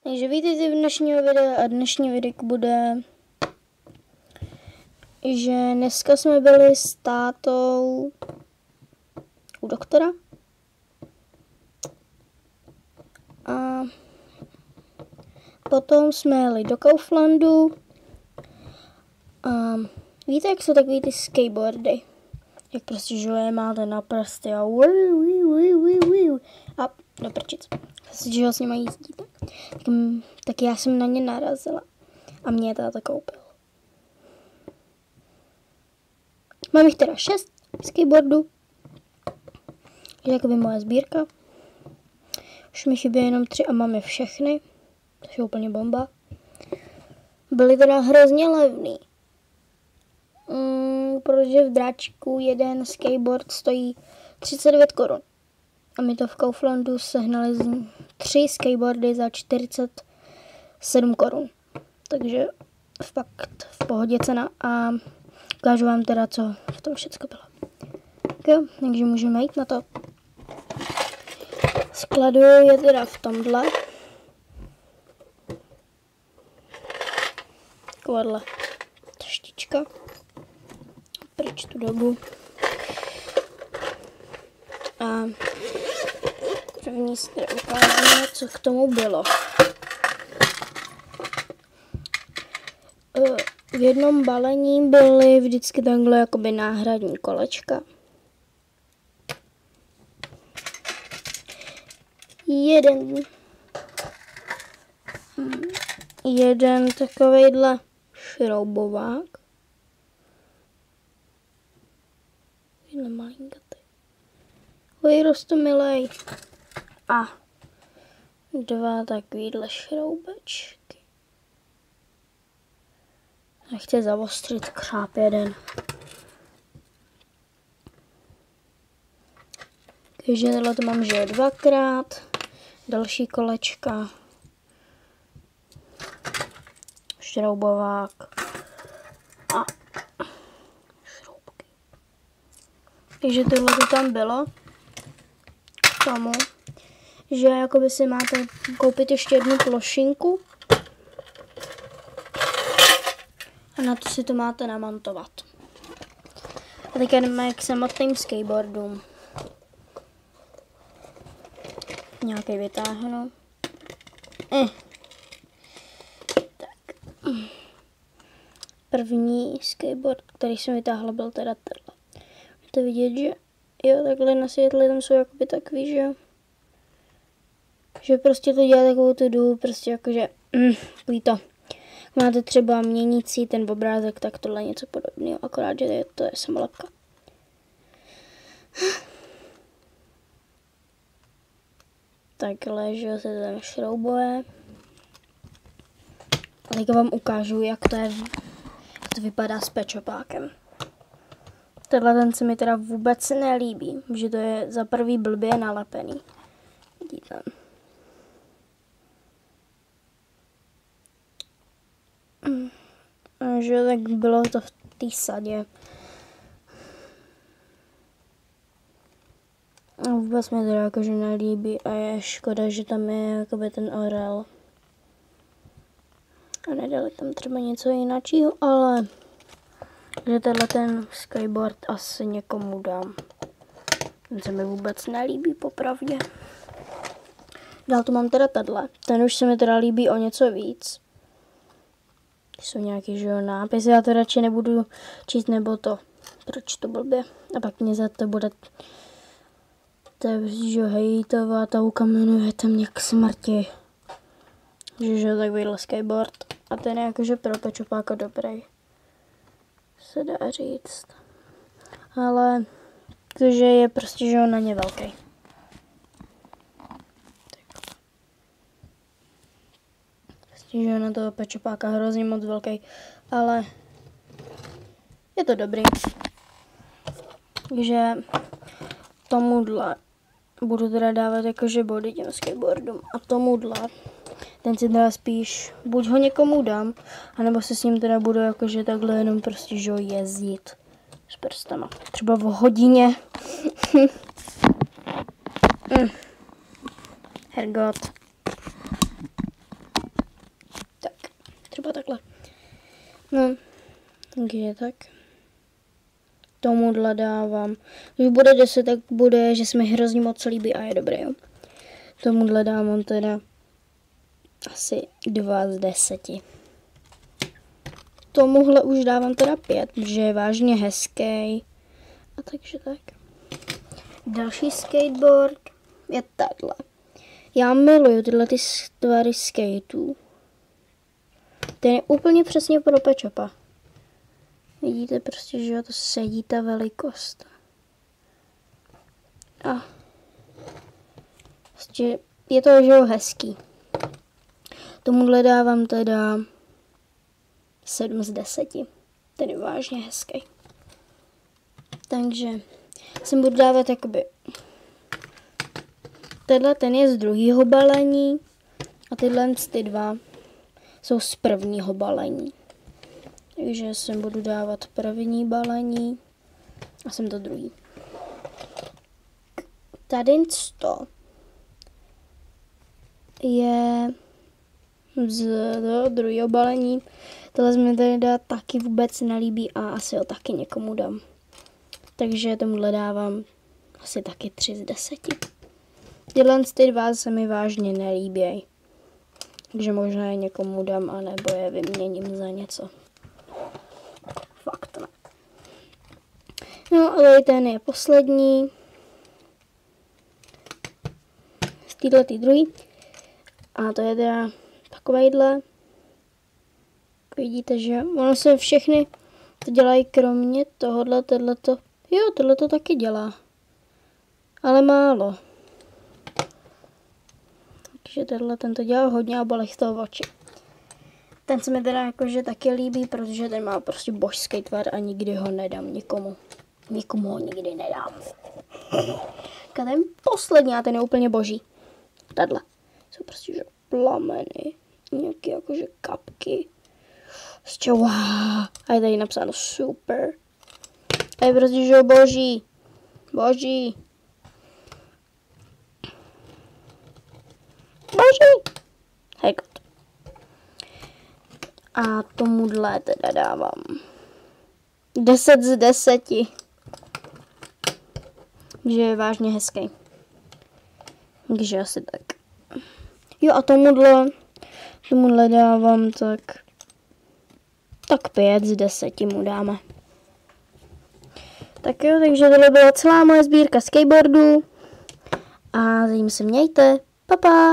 Takže vítejte v dnešního videa a dnešní video bude, že dneska jsme byli s tátou u doktora a potom jsme jeli do Kauflandu a víte, jak jsou takový ty skateboardy, jak prostě, že je máte na prsty a do prčic. Že ho s nima jízdíte. Tak já jsem na ně narazila a mě je táta koupil. Mám jich teda 6 skateboardů. Je jakoby moje sbírka. Už mi chybí jenom 3 a mám je všechny. To je úplně bomba. Byly teda hrozně levný. Protože v Dráčku jeden skateboard stojí 39 korun. A my to v Kauflandu sehnali 3 skateboardy za 47 korun. Takže fakt v pohodě cena a ukážu vám teda, co v tom všechno bylo. Tak jo, takže můžeme jít na to. Skladuju je teda v tomhle. Takováhle taštička. Pryč tu dobu. A první si teda ukážeme, co k tomu bylo. V jednom balení byly vždycky takhle jakoby náhradní kolečka. Jeden takovejhle šroubovák. Takovýhle malinkatý. Rostomilej. A 2 takovýhle šroubečky. Nechci zavostřit křáp jeden. Takže tohle to mám, že je 2krát. Další kolečka. Šroubovák. A šroubky. Takže tohle to tam bylo. K tomu, že jakoby si máte koupit ještě jednu plošinku. A na to si to máte namontovat. A teď jdeme k samotným skateboardům. Nějaký vytáhnu. Tak. První skateboard, který jsem vytáhla, byl teda tenhle. Můžete vidět, že jo, takhle na světle tam jsou jakoby takový, že jo. Že prostě to dělá takovou tu důl, prostě jakože, takový to. Máte třeba měnící ten obrázek, tak tohle je něco podobného, akorát, že to je samolepka. Takhle, že se tam šroubuje. A teď vám ukážu, jak to vypadá s pečopákem. Tenhle ten se mi teda vůbec nelíbí, že to je za prvý blbě nalepený. Vidíte. Že tak bylo to v té sadě. A vůbec mi to jakože nelíbí a je škoda, že tam je jakoby ten orel. A nedali tam třeba něco jiného, ale že tenhle ten skateboard asi někomu dám. Ten se mi vůbec nelíbí, popravdě. Dál tu mám teda tenhle. Ten už se mi teda líbí o něco víc. Jsou nějaký, že jo, nápisy, já to radši nebudu číst, nebo to, proč to blbě. A pak mě za to bude že hejtovat a ukamenujete mě k smrti. Že takovýhle skateboard. A ten je jakože pro pečopáka dobrý. Se dá říct. Ale takže je prostě, že on na ně velký. Že na toho pečopáka hrozně moc velký, ale je to dobrý. Takže tomuhle budu teda dávat jakože body těm skateboardům a tomuhle, ten si teda spíš, buď ho někomu dám, anebo se s ním teda budu jakože takhle jenom prostě, že jezdit s prstama. Třeba v hodině. Hergot. třeba takhle. No, takže tak. Tomuhle dávám. Když bude 10, tak bude, že se mi hrozně moc líbí a je dobré, jo. Tomuhle dávám teda asi 2 z 10. Tomuhle už dávám teda 5, protože je vážně hezký. A takže tak. Další skateboard je tahle. Já miluju tyhle ty tvary skateů. Ten je úplně přesně pro pečopa. Vidíte prostě, že to sedí ta velikost. A prostě je to, že jo, hezký. Tomuhle dávám teda 7 z 10. Ten je vážně hezký. Takže jsem budu dávat jakoby tenhle ten je z druhého balení a tyhle ty dva jsou z prvního balení. Takže sem budu dávat první balení a sem to druhý. Tady to je z druhého balení. Tohle mi tady dát taky vůbec nelíbí a asi ho taky někomu dám. Takže tomuhle dávám asi taky 3 z 10. Tyhle ty dva se mi vážně nelíbí. Takže možná je někomu dám, anebo je vyměním za něco. Fakt ne. No, ale ten je poslední. Z této druhý. A to je teda takovejhle. Vidíte, že ono se všechny to dělají kromě tohohle, tohleto. Jo, tohleto taky dělá. Ale málo. Takže ten to dělá hodně a bolí z toho oči. Ten se mi teda jakože taky líbí, protože ten má prostě božský tvar a nikdy ho nedám nikomu. Nikomu ho nikdy nedám. A ten poslední a ten je úplně boží. Tadle. Jsou prostě že plameny. Nějaké jakože kapky. Prostě wow. A je tady napsáno super. A je prostě že boží. Boží. Boží. Hejkat. A tomuhle teda dávám 10 z 10. Že je vážně hezký. Takže asi tak. Jo a tomuhle dávám tak 5 z 10 mu dáme. Tak jo, takže tohle byla celá moje sbírka skateboardů. A zatím se mějte. Pa, pa.